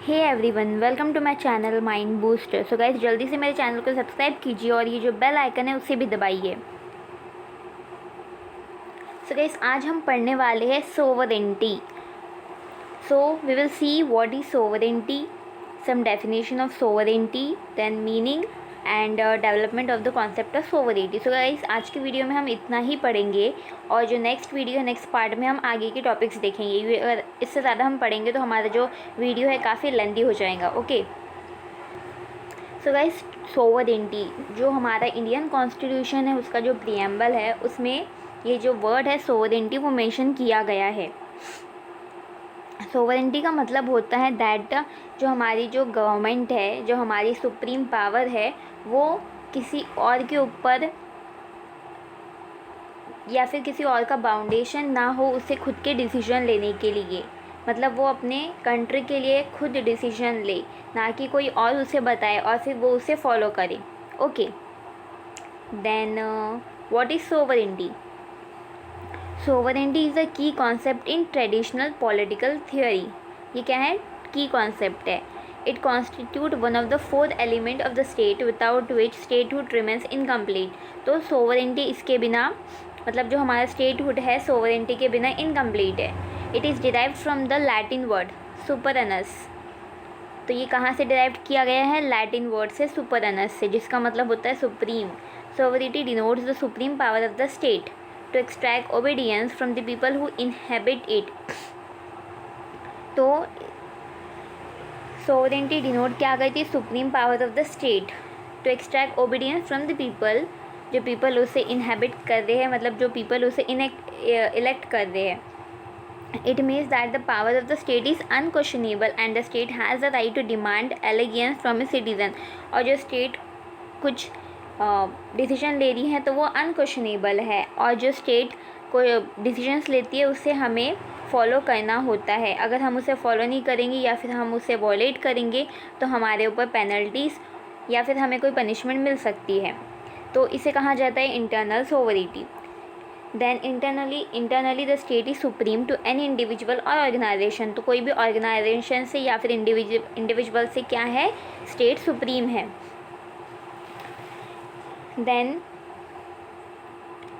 Hey everyone, welcome to my channel mind booster. So guys, जल्दी से मेरे channel को सब्सक्राइब कीजिए और ये जो बेल आइकन है उसे भी दबाइए। सो गाइस, आज हम पढ़ने वाले हैं sovereignty. So we will see what is sovereignty, some definition of sovereignty, then meaning and development of the concept of sovereignty. So guys, आज की वीडियो में हम इतना ही पढ़ेंगे और जो नेक्स्ट वीडियो है, नेक्स्ट पार्ट में हम आगे के टॉपिक्स देखेंगे। अगर इससे ज़्यादा हम पढ़ेंगे तो हमारा जो वीडियो है काफ़ी लेंदी हो जाएगा। ओके, सो गाइस, सोवरेनिटी जो हमारा इंडियन कॉन्स्टिट्यूशन है उसका जो प्रियम्बल है उसमें ये जो वर्ड है सोवरेनिटी वो मेंशन किया गया है। सोवरेनिटी का मतलब होता है दैट जो हमारी जो गवर्नमेंट है, जो हमारी सुप्रीम पावर है, वो किसी और के ऊपर या फिर किसी और का बाउंडेशन ना हो उसे खुद के डिसीजन लेने के लिए। मतलब वो अपने कंट्री के लिए खुद डिसीजन ले, ना कि कोई और उसे बताए और फिर वो उसे फॉलो करे। Okay, then what is sovereignty? Sovereignty is a key concept in traditional political theory. ये क्या है? की कॉन्सेप्ट है। It constitute one of the four element of the state without which statehood remains incomplete. तो sovereignty इसके बिना, मतलब जो हमारा स्टेटहुड है सोवरेनिटी के बिना इनकम्प्लीट है। It is derived from the Latin word supernus. तो ये कहाँ से डिराइव किया गया है? लैटिन वर्ड से, सुपरनस से, जिसका मतलब होता है supreme. Sovereignty denotes the supreme power of the state to extract obedience from the people who inhabit it। तो sovereignty डिनोट क्या करती है? Supreme power of the state to extract obedience from the people, जो people उसे inhabit कर रहे हैं, मतलब जो पीपल उसे इलेक्ट कर रहे हैं। It means that the power of the state is unquestionable and the state has the right to demand allegiance from a citizen. और जो स्टेट कुछ डिसीजन ले रही है तो वो अनक्वेश्चनेबल है, और जो स्टेट कोई डिसीजंस लेती है उसे हमें फॉलो करना होता है। अगर हम उसे फॉलो नहीं करेंगे या फिर हम उसे वॉलेट करेंगे तो हमारे ऊपर पेनल्टीज़ या फिर हमें कोई पनिशमेंट मिल सकती है। तो इसे कहा जाता है internal sovereignty. Then internally the state is supreme to any individual और ऑर्गेनाइजेशन। तो कोई भी ऑर्गेनाइजेशन से या फिर इंडिविजुअल से क्या है? स्टेट सुप्रीम है। Then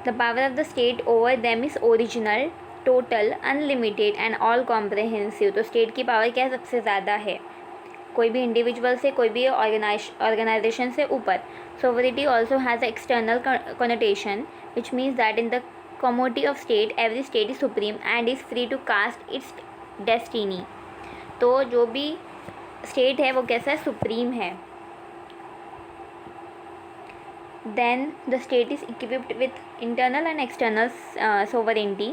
the power of the state over them is original, total, unlimited and all comprehensive। तो स्टेट की पावर क्या सबसे ज़्यादा है? कोई भी इंडिविजुअल से, कोई भी ऑर्गेनाइजेशन से ऊपर। Sovereignty also has external connotation which means that in the community of state every state is supreme and is free to cast its destiny। तो जो भी स्टेट है वो कैसा है? सुप्रीम है। Then the state is equipped with internal and external sovereignty।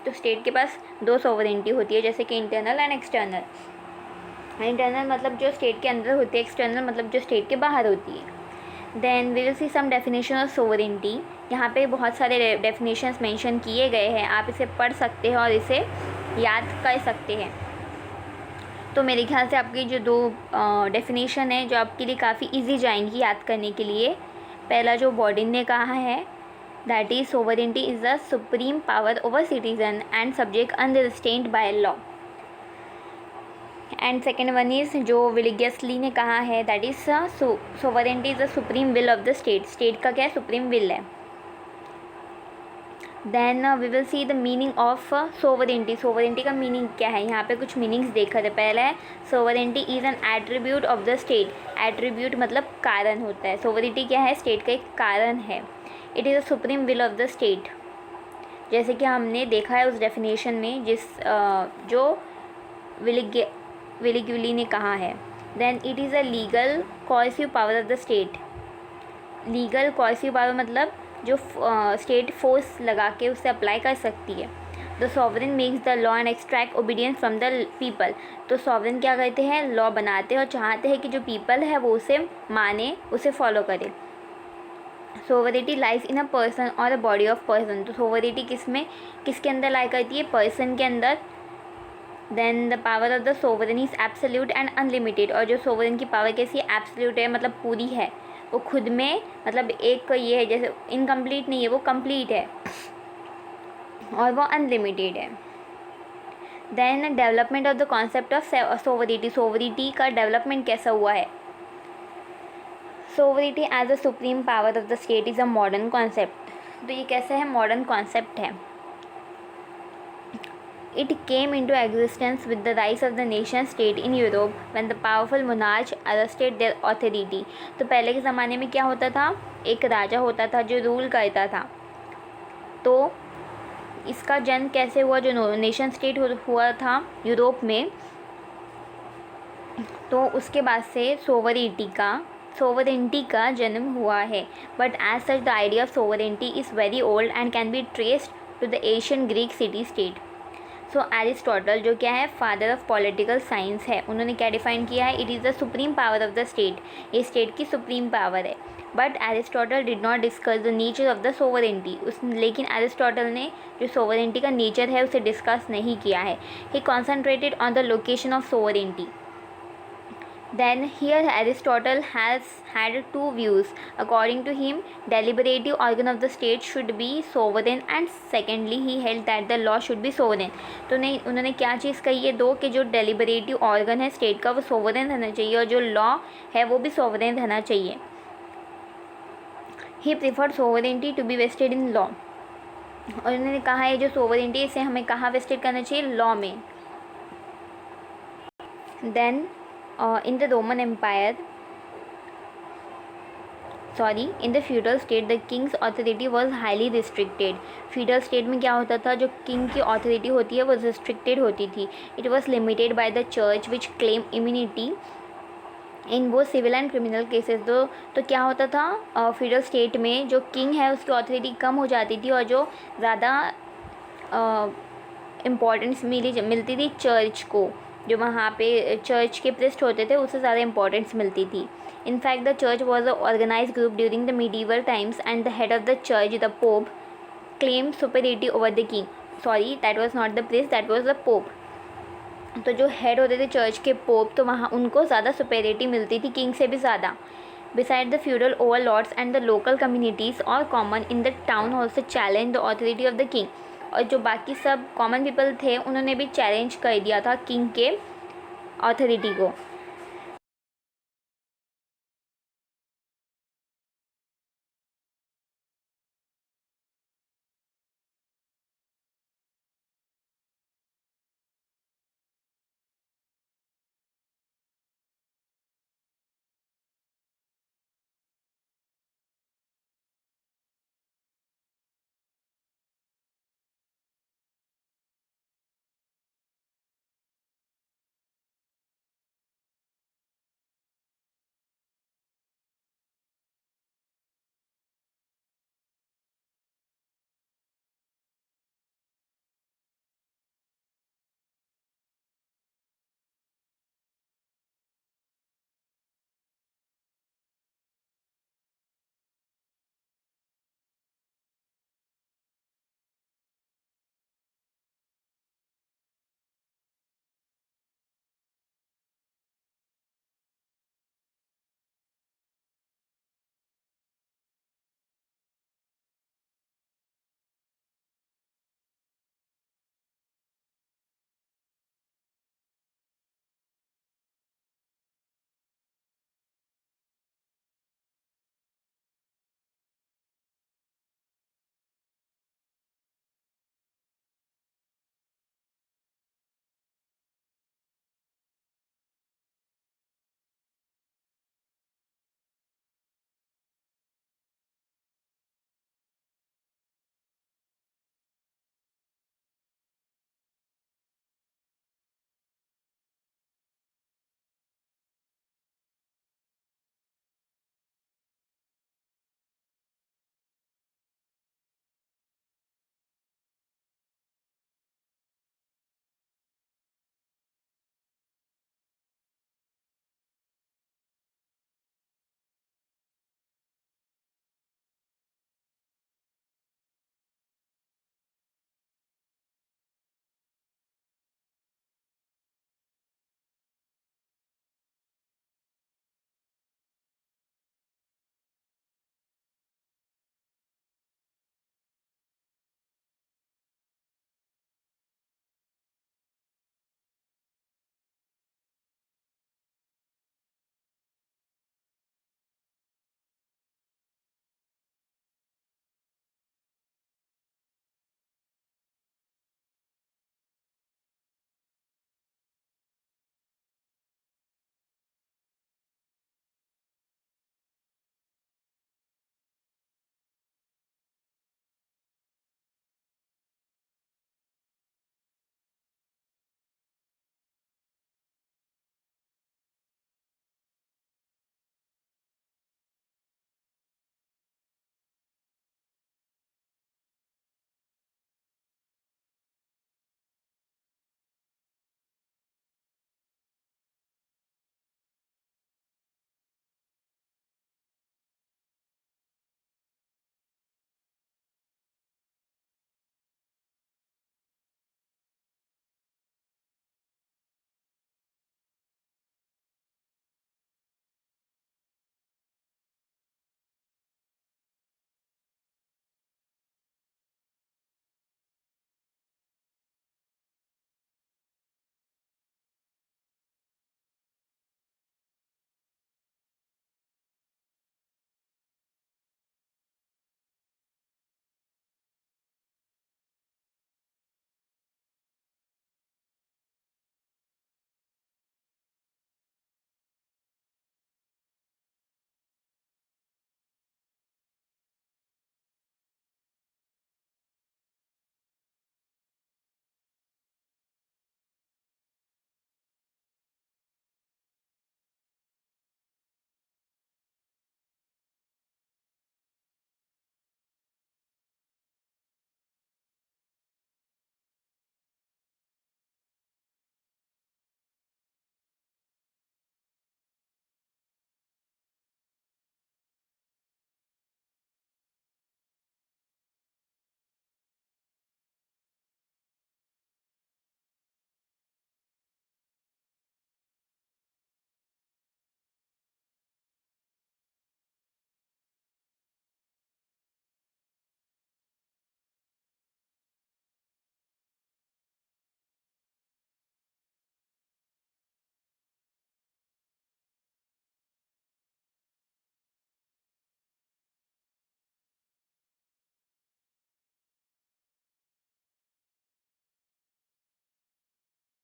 तो state के पास दो सोवरेनिटी होती है, जैसे कि इंटरनल एंड एक्सटर्नल। इंटरनल मतलब जो स्टेट के अंदर होती है, एक्सटर्नल मतलब जो स्टेट के बाहर होती है। Then we will see some definition of sovereignty. यहाँ पे बहुत सारे डेफिनेशंस मेंशन किए गए हैं, आप इसे पढ़ सकते हैं और इसे याद कर सकते हैं। तो मेरे ख्याल से आपकी जो दो डेफिनेशन है जो आपके लिए काफ़ी ईजी जाएंगी याद करने के लिए। पहला जो बॉर्डिन ने कहा है that is sovereignty is the supreme power over citizen and subject unrestrained by law. And second one is जो विलिगियसली ने कहा है that is sovereignty is the supreme will of the state. State का क्या है? सुप्रीम विल है। Then we will see the meaning of sovereignty. Sovereignty का मीनिंग क्या है? यहाँ पे कुछ मीनिंग्स देखा था। पहला है sovereignty is an attribute of the state. Attribute मतलब कारण होता है। सोवरेनिटी क्या है? स्टेट का एक कारण है। It is a supreme will of the state, जैसे कि हमने देखा है उस डेफिनेशन में जो विलिग्युली ने कहा है। Then it is a legal coercive power of the state. Legal coercive power मतलब जो स्टेट फोर्स लगा के उसे अप्लाई कर सकती है। The sovereign makes the law and extract obedience from the people. तो सॉवरेन क्या करते हैं? लॉ बनाते हैं और चाहते हैं कि जो पीपल है वो उसे माने, उसे फॉलो करे। Sovereignty lies in a person और अ बॉडी ऑफ पर्सन। तो सोवरेनिटी किसके अंदर लाई करती है? पर्सन के अंदर। Then the power of the sovereign is absolute and unlimited. और जो सोवरेन की पावर कैसी है? एब्सोल्यूट है, मतलब पूरी है। वो खुद में, मतलब एक ये है जैसे इनकम्प्लीट नहीं है, वो कंप्लीट है और वो अनलिमिटेड है। Then development of the concept of sovereignty, sovereignty का डेवलपमेंट कैसा हुआ है। Sovereignty as a supreme power of the state is a modern concept, तो ये कैसा है, मॉडर्न कॉन्सेप्ट है। It came into existence with the rise of the nation state in Europe when the powerful monarchs arrested their authority। तो पहले के ज़माने में क्या होता था, एक राजा होता था जो रूल करता था। तो इसका जन्म कैसे हुआ, जो नेशन स्टेट हुआ था यूरोप में, तो उसके बाद से सोवरेंटी का जन्म हुआ है। But as such the idea of sovereignty is very old and can be traced to the Asian Greek city state. So Aristotle जो क्या है, फादर ऑफ पॉलिटिकल साइंस है, उन्होंने क्या डिफाइन किया है, it is the supreme power of the state, ये state की सुप्रीम पावर है। But Aristotle did not discuss the nature of the sovereignty, लेकिन एरिस्टोटल ने जो सोवरेंटी का नेचर है उसे डिस्कस नहीं किया है। He concentrated on the location of sovereignty. Then here Aristotle has had two views. According to him, deliberative organ of the state should be sovereign, and secondly he held that the law should be sovereign। तो नहीं, उन्होंने क्या चीज़ कही है दो, कि जो deliberative organ है स्टेट का वो सोवरेन रहना चाहिए, और जो लॉ है वो भी सोवरेन रहना चाहिए। He preferred sovereignty to be vested in law, और उन्होंने कहा है जो सोवरेंटी इसे हमें कहाँ वेस्टेड करना चाहिए, लॉ में। Then in the Roman Empire, in the feudal state, the king's authority was highly restricted। feudal state में क्या होता था, जो king की authority होती है वो restricted होती थी। it was limited by the church which claimed immunity in both civil and criminal cases। तो क्या होता था, feudal state में जो king है उसकी authority कम हो जाती थी, और जो ज़्यादा इम्पोर्टेंस मिलती थी चर्च को, जो वहाँ पे चर्च के प्रिस्ट होते थे उससे ज़्यादा इंपॉर्टेंस मिलती थी। In fact the church was a organize group during the medieval times and the head of the church the pope claim superiority over the king. That was not the priest, that was the pope. तो जो head होते थे church के pope, तो वहाँ उनको ज़्यादा superiority मिलती थी किंग से भी ज़्यादा। Beside the feudal overlords and the local communities और common in the town also challenge the authority of the king. और जो बाकी सब कॉमन पीपल थे उन्होंने भी चैलेंज कर दिया था किंग के ऑथोरिटी को।